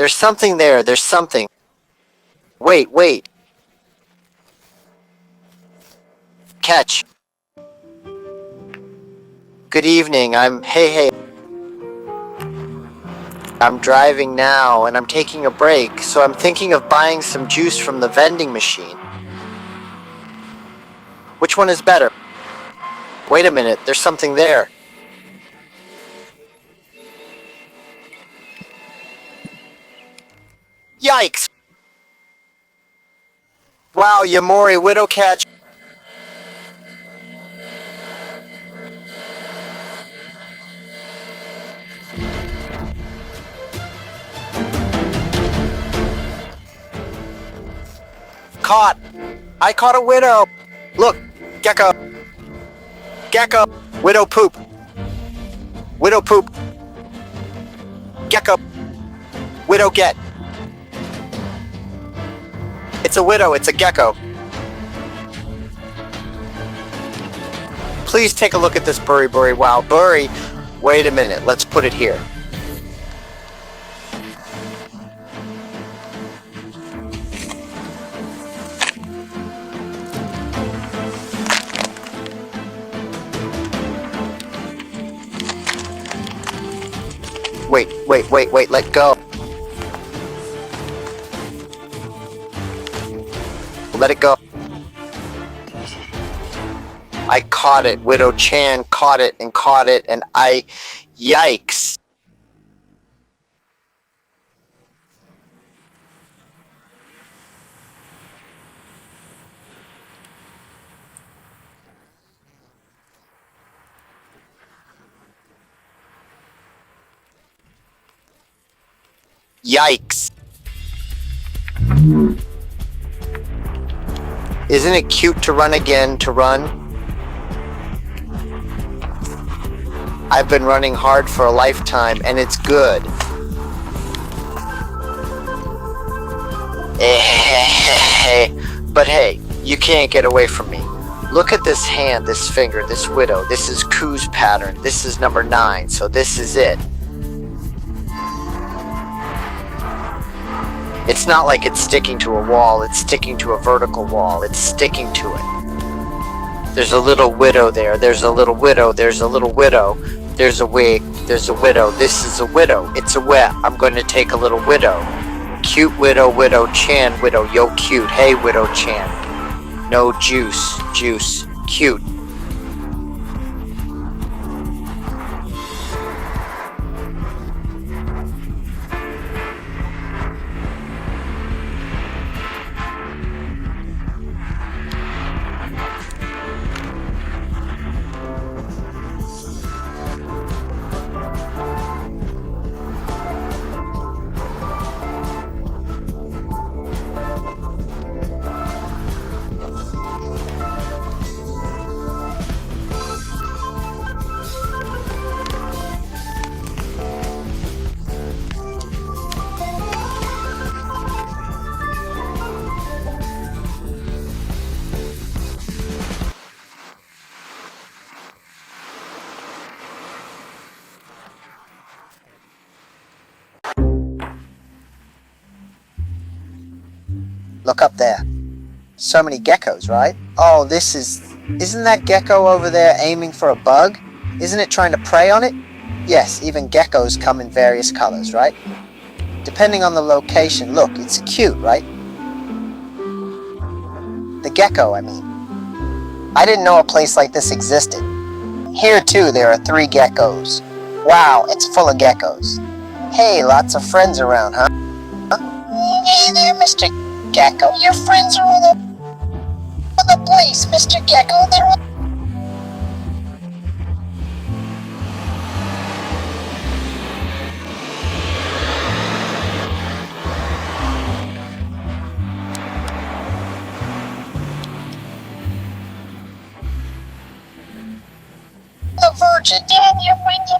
There's something there. There's something. Wait. Catch. Good evening. Hey. I'm driving now and I'm taking a break, so I'm thinking of buying some juice from the vending machine. Which one is better? Wait a minute. There's something there. Yikes! Wow, Yamori widow catch. Caught! I caught a widow! Look! Gecko! Gecko! Widow poop! Widow poop! Gecko! Widow get! It's a widow, it's a gecko. Please take a look at this burry. Wow, burry. Wait a minute, let's put it here. Wait, let go. Let it go. I caught it. Widow Chan caught it, and yikes. Yikes. Isn't it cute to run again, I've been running hard for a lifetime, and it's good. But hey, you can't get away from me. Look at this hand, this finger, this widow. This is Ku's pattern. This is number 9, so this is it. It's not like it's sticking to a wall, it's sticking to a vertical wall. It's sticking to it. There's a little widow there. There's a little widow. There's a little widow. There's a wig. There's a widow. This is a widow. It's a wet. I'm going to take a little widow. Cute widow, widow, Chan, widow. Yo, cute. Hey, widow, Chan. No juice. Cute. Look up there. So many geckos, right? Oh, isn't that gecko over there aiming for a bug? Isn't it trying to prey on it? Yes, even geckos come in various colors, right? Depending on the location. Look, it's cute, right? The gecko, I mean. I didn't know a place like this existed. Here, too, there are 3 geckos. Wow, it's full of geckos. Hey, lots of friends around, huh? Hey there, Mr. Gecko, your friends are all over the place, Mr. Gecko. They're all... The Virgin, damn you, when you...